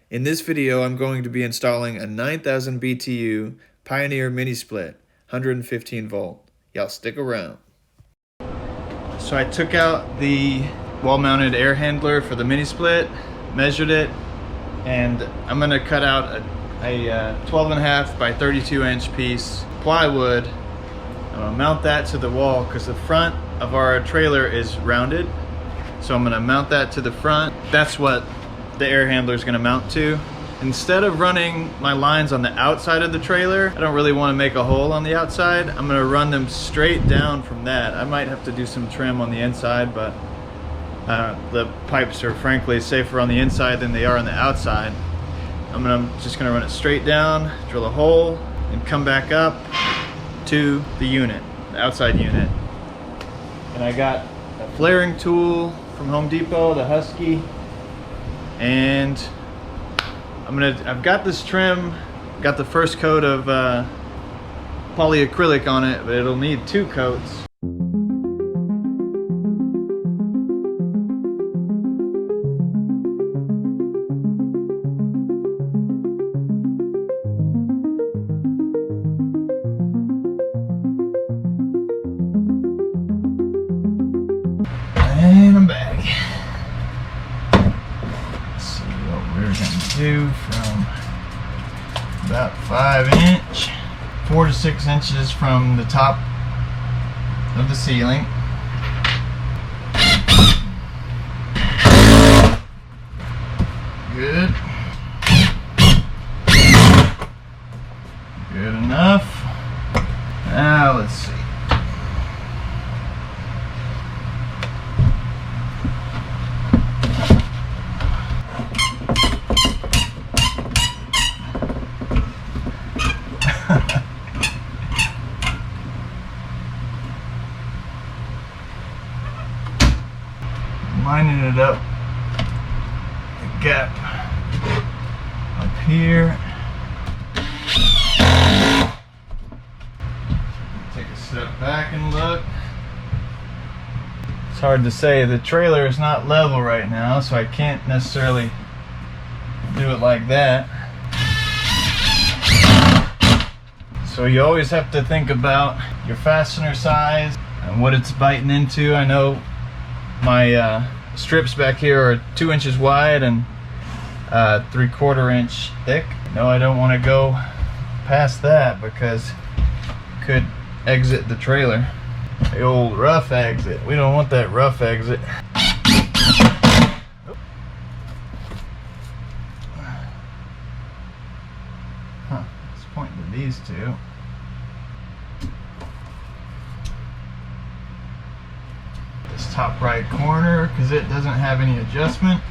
In this video, I'm going to be installing a 9000 BTU Pioneer mini split, 115 volt. Y'all stick around. So I took out the wall-mounted air handler for the mini split, measured it, and I'm gonna cut out a 12.5 by 32 inch piece plywood. I'm gonna mount that to the wall because the front of our trailer is rounded. So I'm gonna mount that to the front. That's what the air handler is gonna mount to. Instead of running my lines on the outside of the trailer, I don't really want to make a hole on the outside. I'm gonna run them straight down from that. I might have to do some trim on the inside, but the pipes are frankly safer on the inside than they are on the outside. I'm just gonna run it straight down, drill a hole, and come back up to the unit, the outside unit. And I got a flaring tool from Home Depot, the Husky, and I've got this trim, got the first coat of polyacrylic on it, but it'll need 2 coats. And I'm back. Let's see what we're gonna do from about 5 inch, 4 to 6 inches from the top of the ceiling. Good. Good enough. Now let's see. Lining it up, the gap up here. Take a step back and look. It's hard to say, the trailer is not level right now, so I can't necessarily do it like that. So you always have to think about your fastener size and what it's biting into. I know my strips back here are 2 inches wide and 3/4 inch thick. No, I don't want to go past that because it could exit the trailer. The old rough exit. We don't want that rough exit. Huh, let's point to these two. This top right corner, because it doesn't have any adjustment.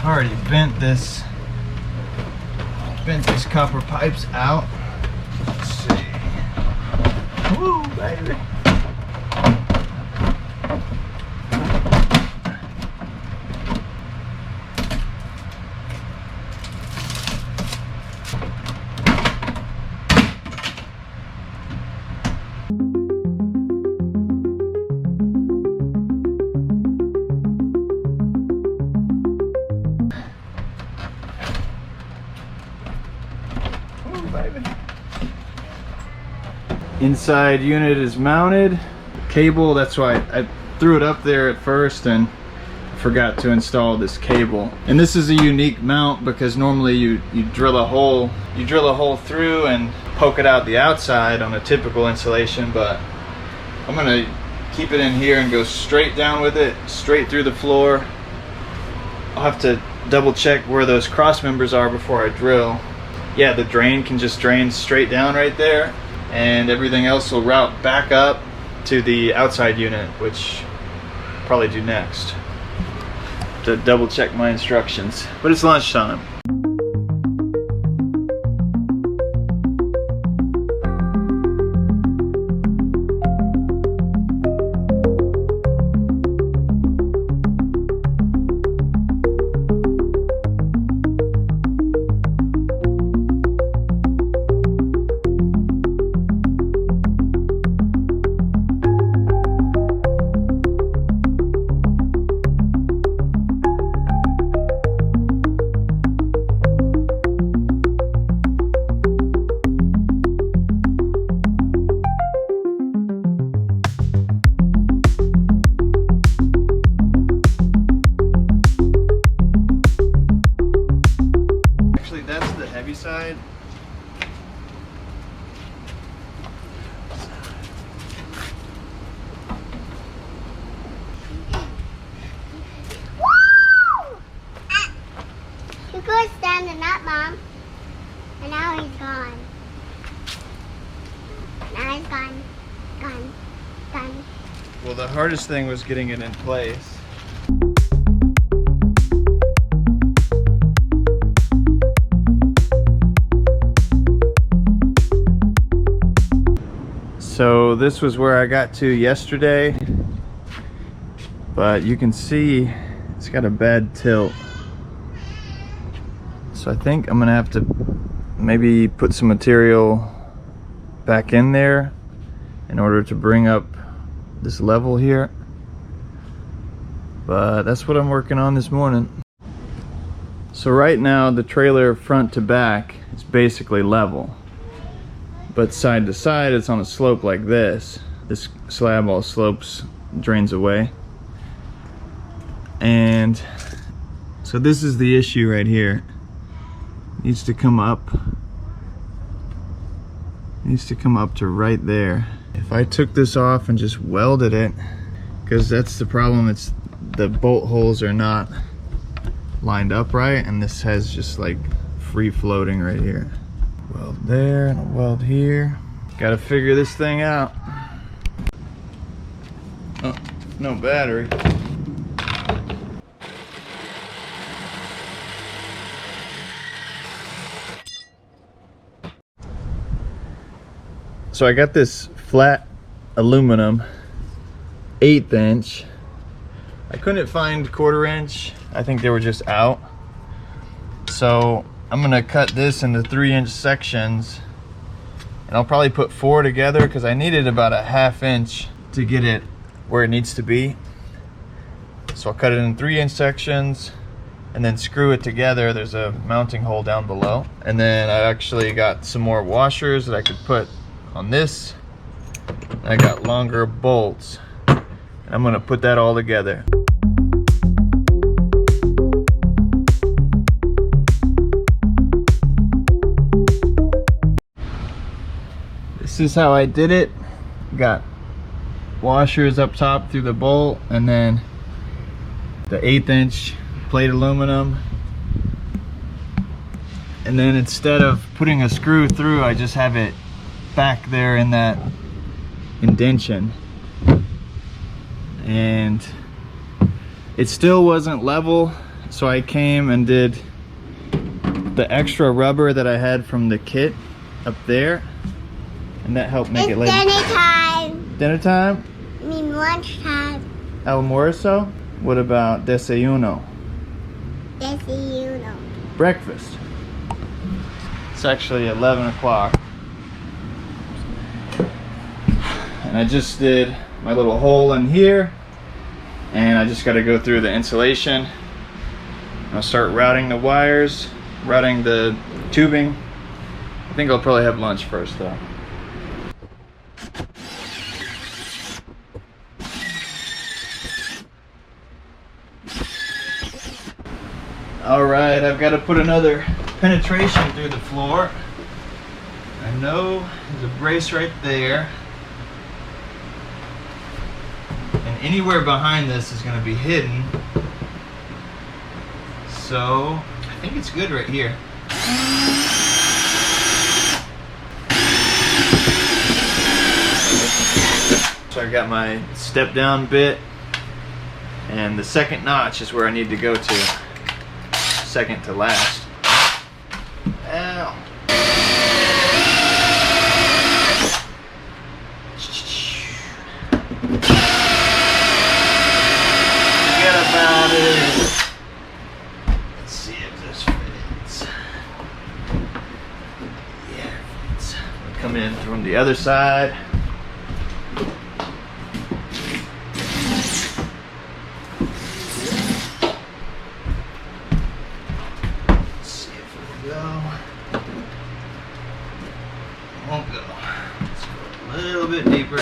Already bent these copper pipes out. Let's see. Woo, baby. Inside unit is mounted. Cable, that's why I threw it up there at first and forgot to install this cable. And this is a unique mount because normally you drill a hole through and poke it out the outside on a typical installation, but I'm gonna keep it in here and go straight down with it, straight through the floor. I'll have to double check where those cross members are before I drill. Yeah, the drain can just drain straight down right there, and everything else will route back up to the outside unit, which I'll probably do next. To double check my instructions. But it's lunchtime. Well, the hardest thing was getting it in place. So this was where I got to yesterday, but you can see it's got a bad tilt. So I think I'm gonna have to maybe put some material back in there in order to bring up this level here. But that's what I'm working on this morning. So right now the trailer front to back is basically level, but side to side it's on a slope like this. This slab all slopes, drains away. And so this is the issue right here. Needs to come up to right there. If I took this off and just welded it, because that's the problem, it's the bolt holes are not lined up right, and this has just like free floating right here. Weld there and a weld here. Gotta figure this thing out. Oh, no battery. So I got this flat aluminum 1/8 inch. I couldn't find 1/4 inch. I think they were just out. So I'm gonna cut this into 3-inch sections, and I'll probably put 4 together because I needed about a 1/2 inch to get it where it needs to be. So I'll cut it in 3-inch sections and then screw it together. There's a mounting hole down below. And then I actually got some more washers that I could put on this. I got longer bolts, and I'm gonna put that all together. This is how I did it. Got washers up top through the bolt, and then the 1/8 inch plate aluminum. And then instead of putting a screw through, I just have it back there in that indention. And it still wasn't level, so I came and did the extra rubber that I had from the kit up there, and that helped make it later. Dinner time. Dinner time? I mean lunchtime. Almuerzo? What about desayuno? Desayuno. Breakfast. It's actually 11 o'clock. And I just did my little hole in here, and I just got to go through the insulation. I'll start routing the wires, routing the tubing. I think I'll probably have lunch first though. All right, I've got to put another penetration through the floor. I know there's a brace right there. And anywhere behind this is going to be hidden. So I think it's good right here. So I got my step down bit, and the second notch is where I need to go to. Second to last. Ow. Forget about it. Let's see if this fits. Yeah, it fits. I'll come in from the other side. Won't go. Let's go a little bit deeper.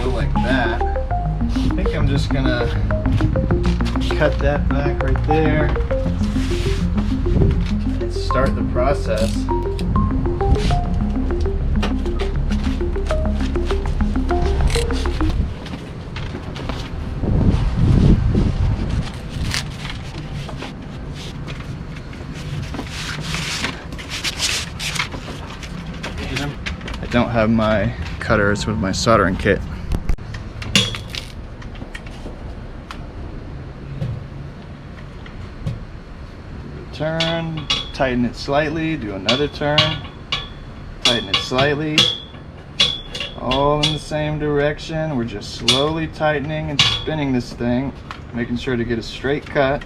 go like that. I think I'm just gonna cut that back right there and start the process. I don't have my cutters with my soldering kit. Turn, tighten it slightly, do another turn, tighten it slightly, all in the same direction. We're just slowly tightening and spinning this thing, making sure to get a straight cut.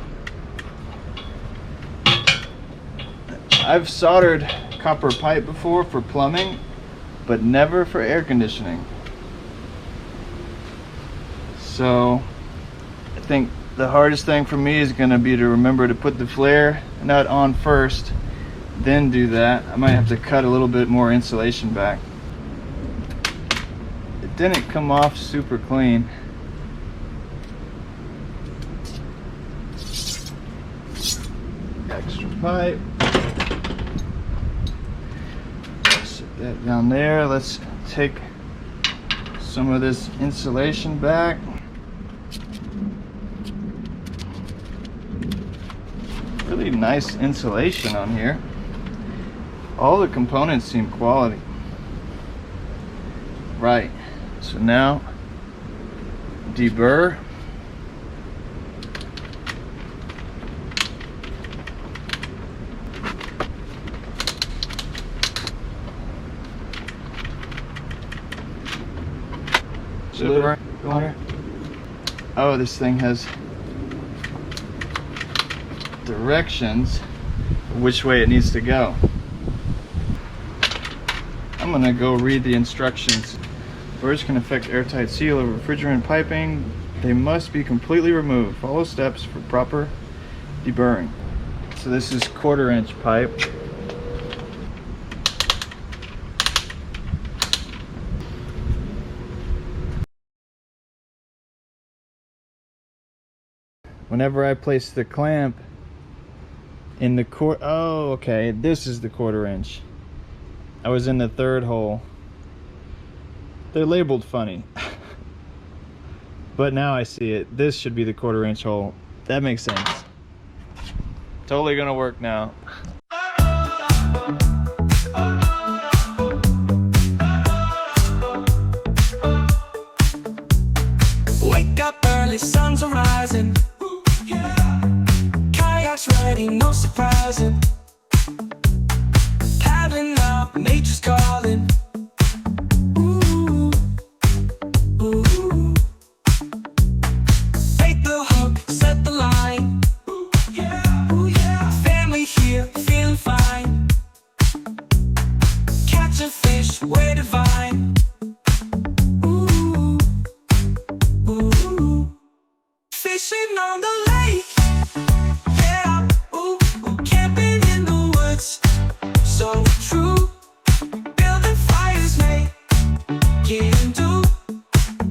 I've soldered copper pipe before for plumbing, but never for air conditioning. So I think the hardest thing for me is going to be to remember to put the flare nut on first, then do that. I might have to cut a little bit more insulation back. It didn't come off super clean. Extra pipe. Set that down there. Let's take some of this insulation back. Really nice insulation on here. All the components seem quality. Right, so now deburr. Oh, this thing has directions which way it needs to go. I'm gonna go read the instructions. Burrs can affect airtight seal of refrigerant piping. They must be completely removed. Follow steps for proper deburring. So this is 1/4 inch pipe. Whenever I place the clamp in the oh, okay, this is the 1/4 inch. I was in the 3rd hole. They're labeled funny. But now I see it. This should be the 1/4 inch hole. That makes sense. Totally gonna work now. Wake up early, sun's rising. Kayaks ready, no surprising. Paddling up, nature's calling. Ooh, ooh. Bait the hook, set the line. Ooh, yeah. Family here, feeling fine. Catching fish, way divine. Ooh, ooh. Fishing on the lake. So true, building fires made, can do,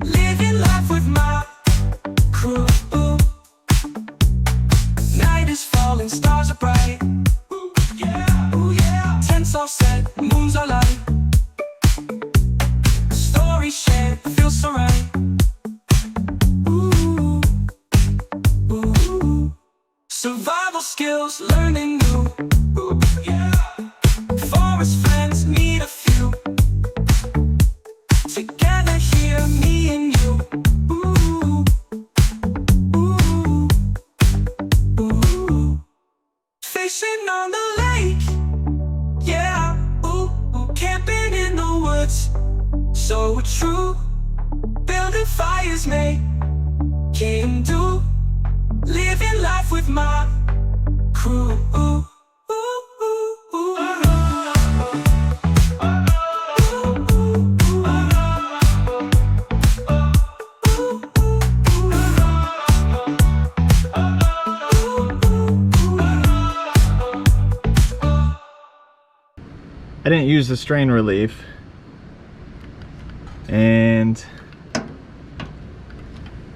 living life with my crew. Night is falling, stars are bright. Ooh, yeah. Tents all set, moons are light. Story shared, feels so right. Ooh, ooh. Survival skills, learning new. Ooh, yeah. Forest friends need a few. Together here, me and you. Ooh, ooh, ooh. Fishing on the lake. Yeah, ooh, ooh. Camping in the woods. So true. Building fires made, can do. Living life with my crew. I didn't use the strain relief, and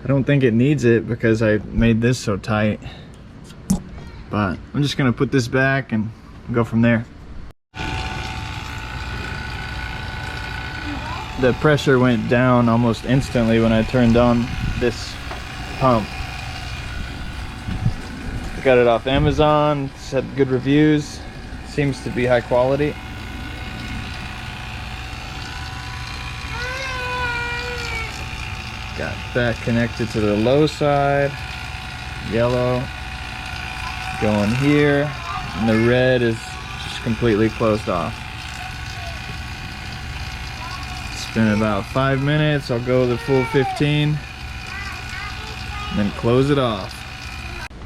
I don't think it needs it because I made this so tight. But I'm just gonna put this back and go from there. The pressure went down almost instantly when I turned on this pump. I got it off Amazon, it's had good reviews, seems to be high quality. Got that connected to the low side, yellow going here, and the red is just completely closed off. It's been about 5 minutes. I'll go the full 15 and then close it off.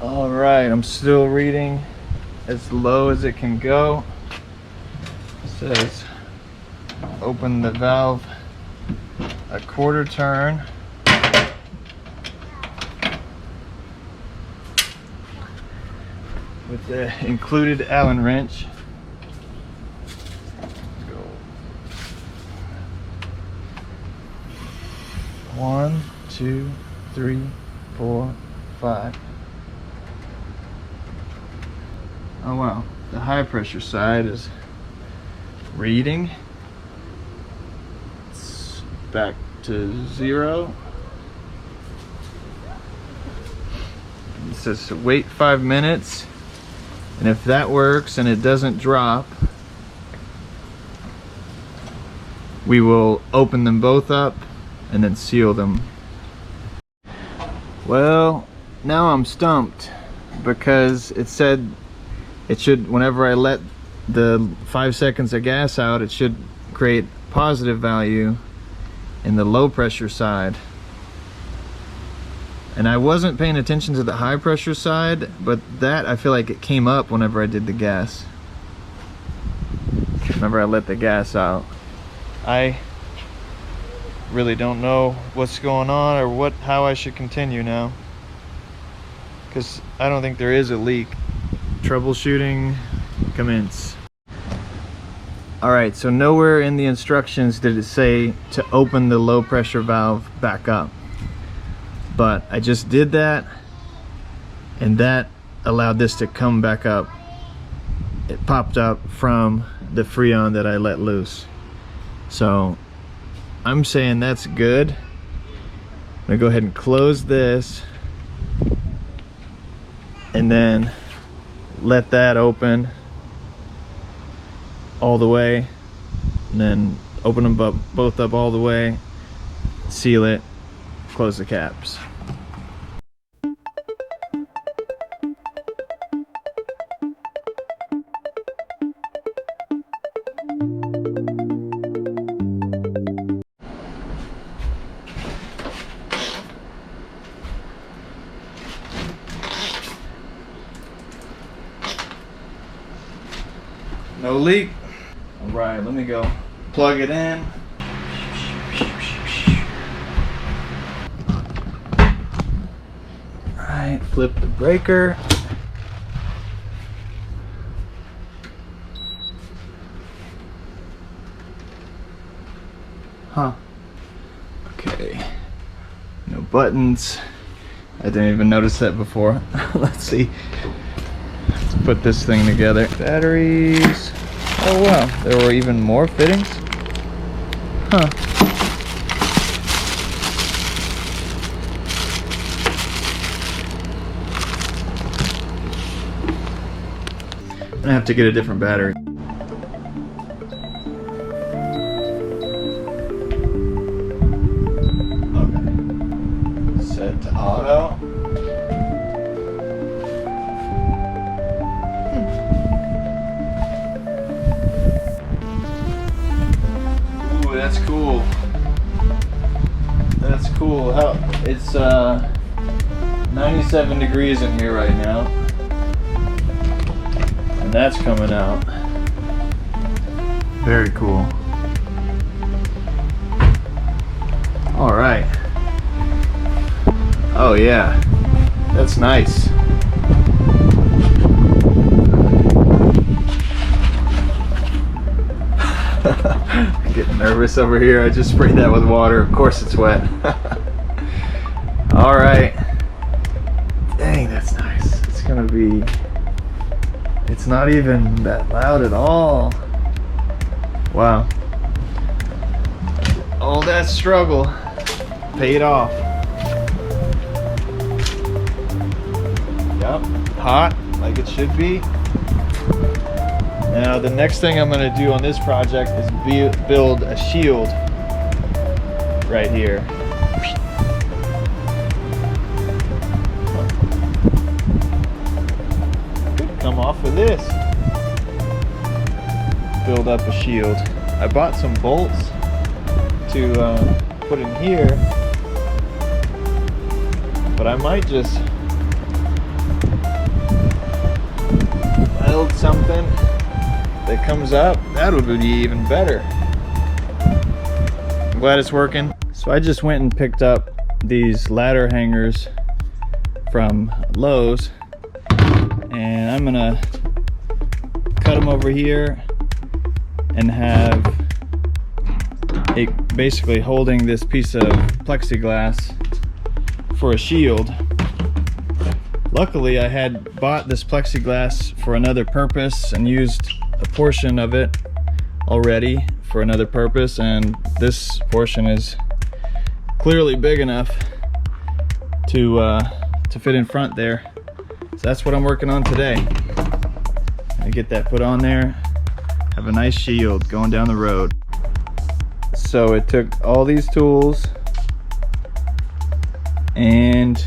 All right, I'm still reading as low as it can go. It says open the valve a quarter turn. With the included Allen wrench. Let's go. 1, 2, 3, 4, 5. Oh wow, the high pressure side is reading. It's back to 0. It says to wait 5 minutes. And if that works and it doesn't drop, we will open them both up and then seal them. Well, now I'm stumped because it said it should, whenever I let the 5 seconds of gas out, it should create positive value in the low pressure side. And I wasn't paying attention to the high pressure side, but that I feel like it came up whenever I did the gas. Whenever I let the gas out. I really don't know what's going on or how I should continue now. Because I don't think there is a leak. Troubleshooting, commence. Alright, so nowhere in the instructions did it say to open the low pressure valve back up. But I just did that, and that allowed this to come back up. It popped up from the Freon that I let loose. So I'm saying that's good. I'm gonna go ahead and close this and then let that open all the way, and then open them both up all the way, seal it, close the caps. No leak. All right, let me go plug it in. Flip the breaker. Huh. Okay. No buttons. I didn't even notice that before. Let's see. Let's put this thing together. Batteries. Oh wow, there were even more fittings? Huh. I have to get a different battery. Okay. Set to auto. Ooh, that's cool. That's cool. How it's 97 degrees in here right now. That's coming out. Very cool. All right. Oh yeah, that's nice. I'm getting nervous over here. I just sprayed that with water. Of course it's wet. All right. Dang, that's nice. It's gonna be, it's not even that loud at all. Wow. All that struggle paid off. Yep, hot like it should be. Now the next thing I'm gonna do on this project is build a shield right here. Could come off of this. Build up a shield. I bought some bolts to put in here, but I might just weld something that comes up. That would be even better. I'm glad it's working. So I just went and picked up these ladder hangers from Lowe's, and I'm gonna cut them over here and have it basically holding this piece of plexiglass for a shield. Luckily, I had bought this plexiglass for another purpose and used a portion of it already for another purpose, and this portion is clearly big enough to fit in front there. So that's what I'm working on today. I get that put on there, have a nice shield going down the road. So it took all these tools and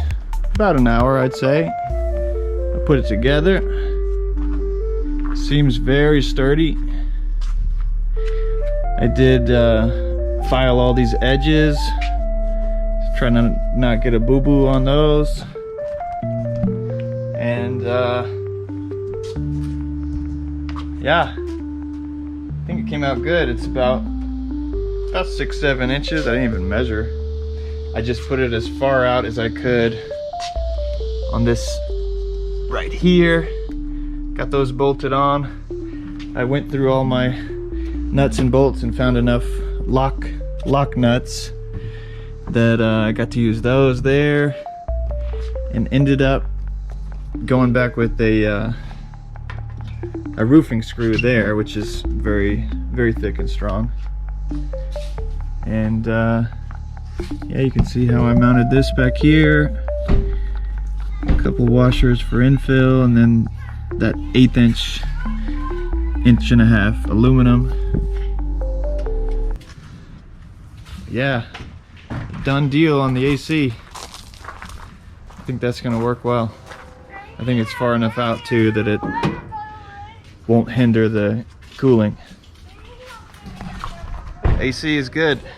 about an hour, I'd say. I put it together. Seems very sturdy. I did file all these edges, trying to not get a boo-boo on those. And yeah, I think it came out good. It's about 6-7 inches. I didn't even measure. I just put it as far out as I could on this right here. Got those bolted on. I went through all my nuts and bolts and found enough lock nuts that I got to use those there, and ended up going back with a roofing screw there, which is very thick and strong. And yeah, you can see how I mounted this back here. A couple washers for infill, and then that 1/8 inch and a half aluminum. Yeah, done deal on the AC. I think that's gonna work well. I think it's far enough out too that it won't hinder the cooling. AC is good.